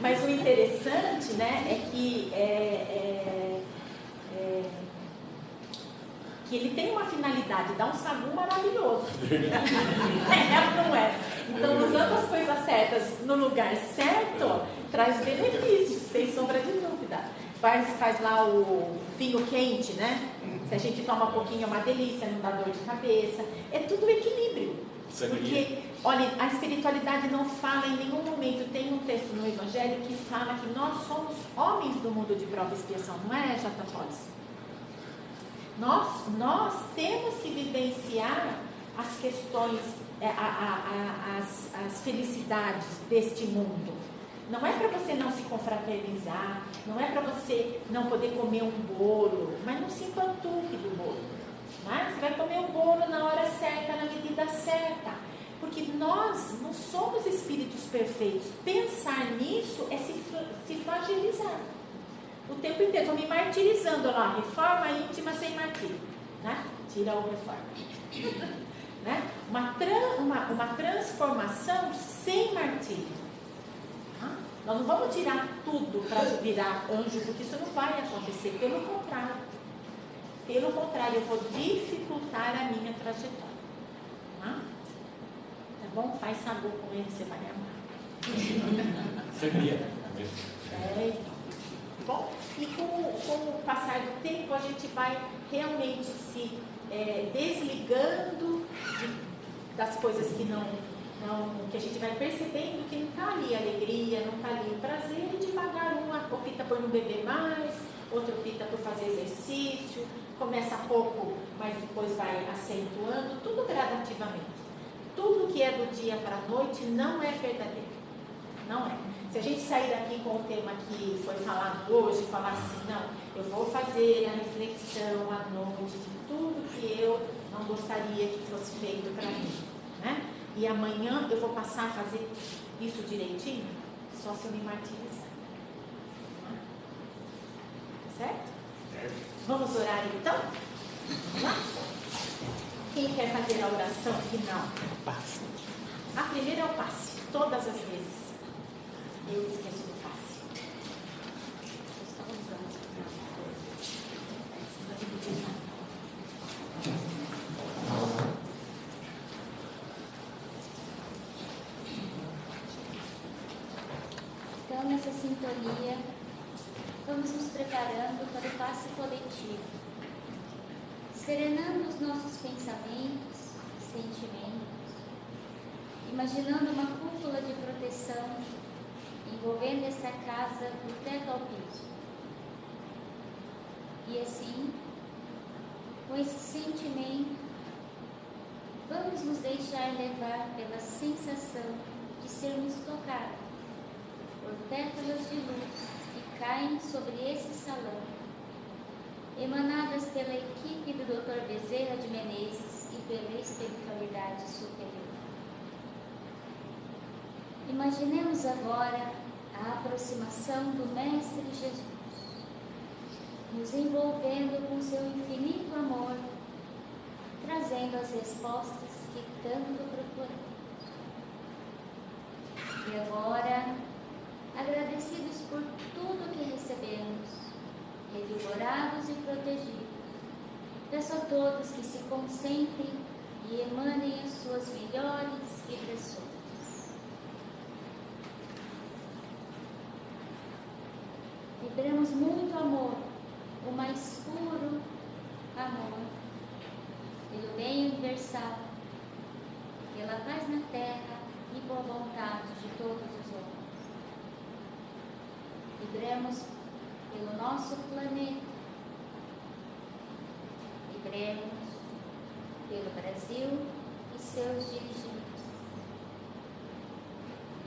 F: mas o interessante, né, é que que ele tem uma finalidade, dá um sagu maravilhoso. É, não é? Então, usando as coisas certas no lugar certo, traz benefícios, sem sombra de dúvida. Faz lá o vinho quente, né? Se a gente toma um pouquinho é uma delícia, não dá dor de cabeça. É tudo equilíbrio. Porque, olha, a espiritualidade não fala em nenhum momento, tem um texto no Evangelho que fala que nós somos homens do mundo de prova e expiação, não é, J. Fox? Nós temos que vivenciar as questões, as felicidades deste mundo. Não é para você não se confraternizar, não é para você não poder comer um bolo, mas não se empanturre do bolo. Né? Você vai comer um bolo na hora certa, na medida certa. Porque nós não somos espíritos perfeitos. Pensar nisso é se fragilizar. O tempo inteiro, estou me martirizando lá, reforma íntima sem martírio. Né? Tira o reforma. Né? Uma transformação sem martírio. Nós não vamos tirar tudo para virar anjo, porque isso não vai acontecer. Pelo contrário, eu vou dificultar a minha trajetória. Tá bom? Faz sagu com ele, você vai amar.
G: Sabia.
F: Então. Bom, e com o passar do tempo, a gente vai realmente se desligando das coisas que que a gente vai percebendo que não está ali a alegria, não está ali o prazer, e devagar opta por não beber mais, outro opta por fazer exercício, começa pouco, mas depois vai acentuando, tudo gradativamente. Tudo que é do dia para a noite não é verdadeiro. Não é. Se a gente sair daqui com o tema que foi falado hoje, falar assim, não, eu vou fazer a reflexão à noite de tudo que eu não gostaria que fosse feito para mim, né? E amanhã eu vou passar a fazer isso direitinho, só se eu me martirizar. Certo? Vamos orar então? Vamos lá? Quem quer fazer a oração final? Passe. A primeira é o passe, todas as vezes. Eu esqueço do passe.
H: Então, nessa sintonia, vamos nos preparando para o passe coletivo, serenando os nossos pensamentos, sentimentos, imaginando uma cúpula de proteção envolvendo esta casa do teto ao piso. E assim, com esse sentimento, vamos nos deixar levar pela sensação de sermos tocados por pétalas de luz que caem sobre esse salão, emanadas pela equipe do Dr. Bezerra de Menezes e pela espiritualidade superior. Imaginemos agora a aproximação do Mestre Jesus, nos envolvendo com seu infinito amor, trazendo as respostas que tanto procuramos. E agora, agradecidos por tudo que recebemos, revigorados e protegidos, peço a todos que se concentrem e emanem as suas melhores vibrações. Vibremos muito amor, o mais puro amor, pelo bem universal, pela paz na terra e boa vontade de todos os homens. Vibremos pelo nosso planeta, vibremos pelo Brasil e seus dirigentes,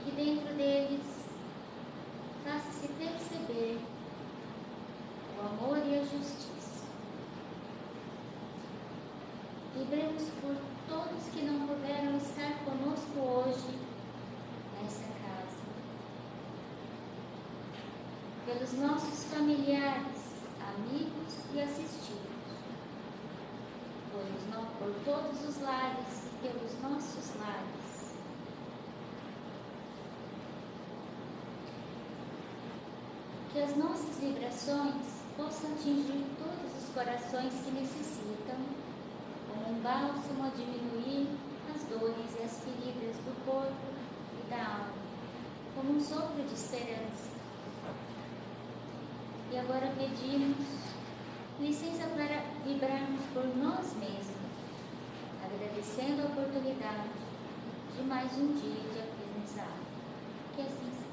H: que dentro deles faça-se perceber o amor e a justiça. Vibremos por todos que não puderam estar conosco hoje nessa casa, pelos nossos familiares, amigos e assistidos, por todos os lares e pelos nossos lares. Que as nossas vibrações possam atingir todos os corações que necessitam, como um bálsamo a diminuir as dores e as feridas do corpo e da alma, como um sopro de esperança. E agora pedimos licença para vibrarmos por nós mesmos, agradecendo a oportunidade de mais um dia de aprendizado. Que assim seja.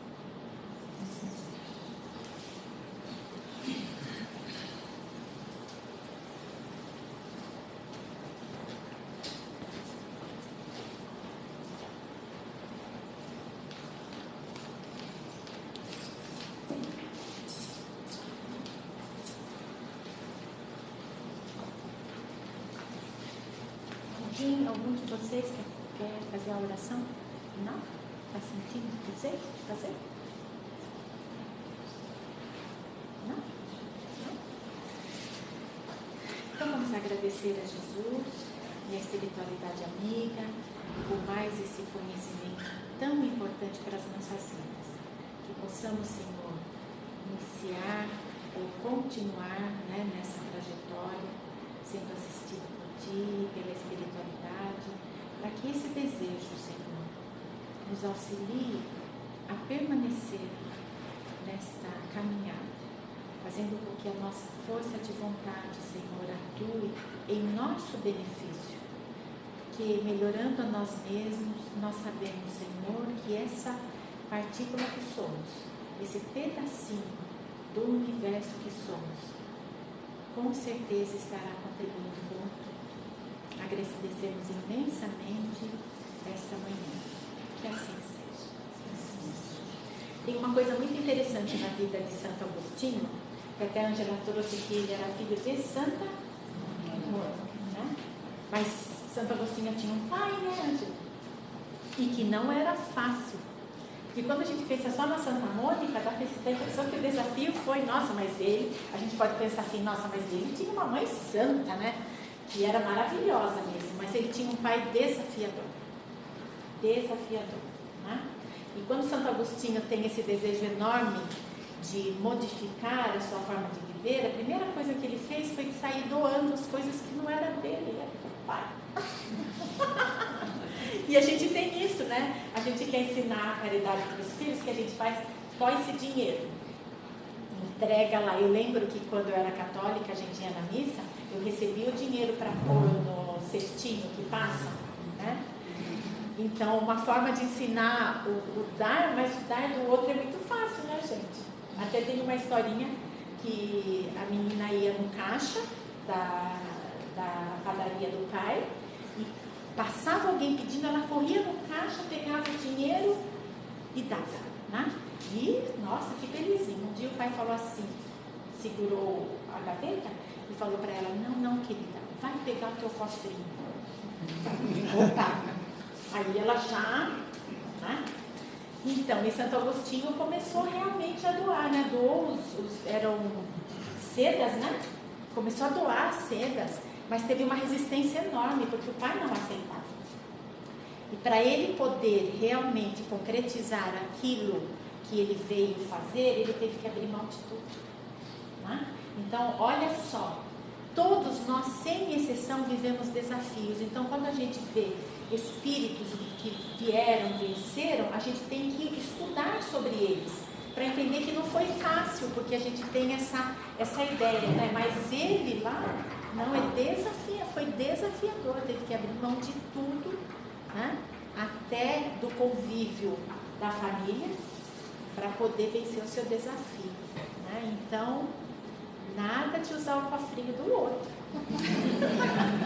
F: Algum de vocês quer fazer a oração? Não? Está sentindo desejo de fazer? Não? Não? Então vamos agradecer a Jesus e a espiritualidade amiga por mais esse conhecimento tão importante para as nossas vidas. Que possamos, Senhor, iniciar ou continuar, né, nessa trajetória, sendo assistido por Ti, pela espiritualidade, para que esse desejo, Senhor, nos auxilie a permanecer nesta caminhada, fazendo com que a nossa força de vontade, Senhor, atue em nosso benefício, que melhorando a nós mesmos, nós sabemos, Senhor, que essa partícula que somos, esse pedacinho do universo que somos, com certeza estará contribuindo com tudo. Agradecemos imensamente esta manhã. Que assim seja. Tem uma coisa muito interessante na vida de Santo Agostinho, que até a Ângela trouxe que ele era filho de Santa Mônica, né? Mas Santo Agostinho tinha um pai, né, Ângela? E que não era fácil. Porque quando a gente pensa só na Santa Mônica, dá a impressão que o desafio foi, nossa, mas ele, a gente pode pensar assim, nossa, mas ele tinha uma mãe santa, né? Que era maravilhosa mesmo, mas ele tinha um pai desafiador. Desafiador, né? E quando Santo Agostinho tem esse desejo enorme de modificar a sua forma de viver, a primeira coisa que ele fez foi sair doando as coisas que não eram dele, era do pai. E a gente tem isso, né? A gente quer ensinar a caridade para os filhos, que a gente faz só esse dinheiro. Entrega lá. Eu lembro que quando eu era católica, a gente ia na missa, eu recebia o dinheiro para pôr no cestinho que passa, né? Então, uma forma de ensinar o dar, mas o dar do outro é muito fácil, né, gente? Até tem uma historinha que a menina ia no caixa da padaria do pai e passava alguém pedindo, ela corria no caixa, pegava o dinheiro e dava, né? E, nossa, que belezinha. Um dia o pai falou assim, segurou a gaveta e falou para ela, não, querida, vai pegar o teu cofrinho. Opa! Aí ela já, né? Então, em Santo Agostinho começou realmente a doar, né? Doou eram sedas, né? Começou a doar sedas, mas teve uma resistência enorme, porque o pai não aceitava. E para ele poder realmente concretizar aquilo que ele veio fazer, ele teve que abrir mão de tudo, né? Então, olha só, todos nós, sem exceção, vivemos desafios. Então, quando a gente vê espíritos que vieram, venceram, a gente tem que estudar sobre eles, para entender que não foi fácil, porque a gente tem essa ideia, né? Mas ele lá, não, foi desafiador, teve que abrir mão de tudo, né? Até do convívio da família, para poder vencer o seu desafio, né? Então, nada de usar o cofrinho do outro.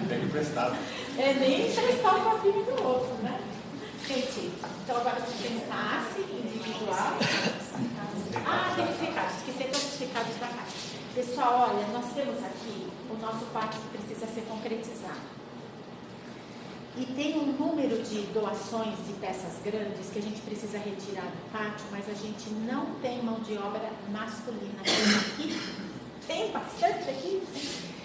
G: Nem emprestado.
F: Nem emprestar o cofrinho do outro, né? Gente, então agora se sentasse individual. Tem os recados, esqueci todos os recados da casa. Pessoal, olha, nós temos aqui o nosso pátio que precisa ser concretizado. E tem um número de doações de peças grandes que a gente precisa retirar do pátio, mas a gente não tem mão de obra masculina. Tem bastante aqui.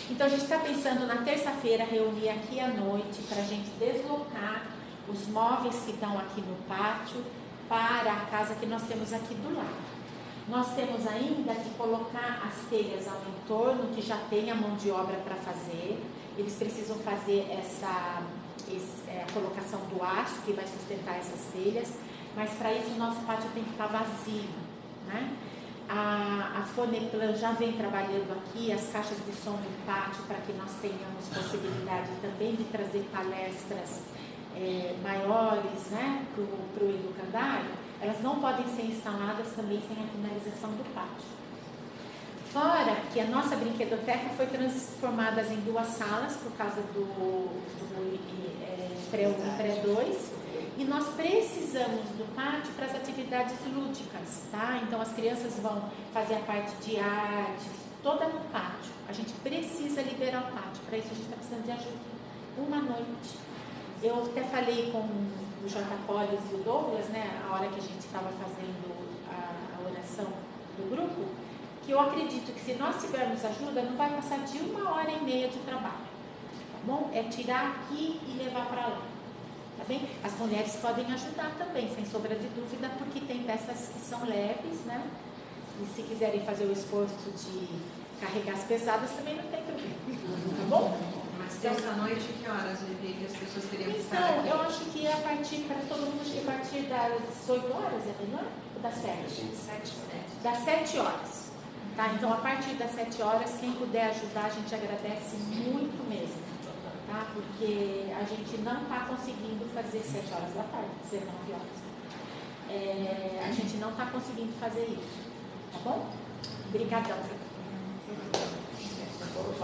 F: Então a gente está pensando na terça-feira reunir aqui à noite para a gente deslocar os móveis que estão aqui no pátio para a casa que nós temos aqui do lado. Nós temos ainda que colocar as telhas ao entorno, que já tem a mão de obra para fazer. Eles precisam fazer a colocação do aço que vai sustentar essas telhas, mas para isso o nosso pátio tem que estar vazio, né? A Foneplan já vem trabalhando aqui as caixas de som do pátio para que nós tenhamos possibilidade também de trazer palestras maiores, né, para o educandário. Elas não podem ser instaladas também sem a finalização do pátio. Fora que a nossa brinquedoteca foi transformada em 2 salas por causa do pré-1 e pré-2, e nós precisamos do pátio para as atividades lúdicas, tá? Então as crianças vão fazer a parte de arte, toda no pátio. A gente precisa liberar o pátio, para isso a gente está precisando de ajuda. Uma noite. Eu até falei com o J. Polis e o Douglas, né, a hora que a gente estava fazendo a oração do grupo, que eu acredito que se nós tivermos ajuda, não vai passar de 1h30 de trabalho, tá bom? É tirar aqui e levar para lá, tá bem? As mulheres podem ajudar também, sem sombra de dúvida, porque tem peças que são leves, né? E se quiserem fazer o esforço de carregar as pesadas, também não tem problema, tá bom?
A: Mas terça-noite, que horas, Vivi, que as pessoas teriam que estar
F: Então,
A: aqui?
F: eu acho que a partir, para todo mundo, acho que a partir das 8 horas, é melhor? Ou das 7?
A: 7.
F: Das 7 horas. Tá? Então, a partir das 7 horas, quem puder ajudar, a gente agradece muito mesmo. Tá? Porque a gente não está conseguindo fazer 7 horas da tarde, 19 horas. A gente não está conseguindo fazer isso. Tá bom? Obrigadão.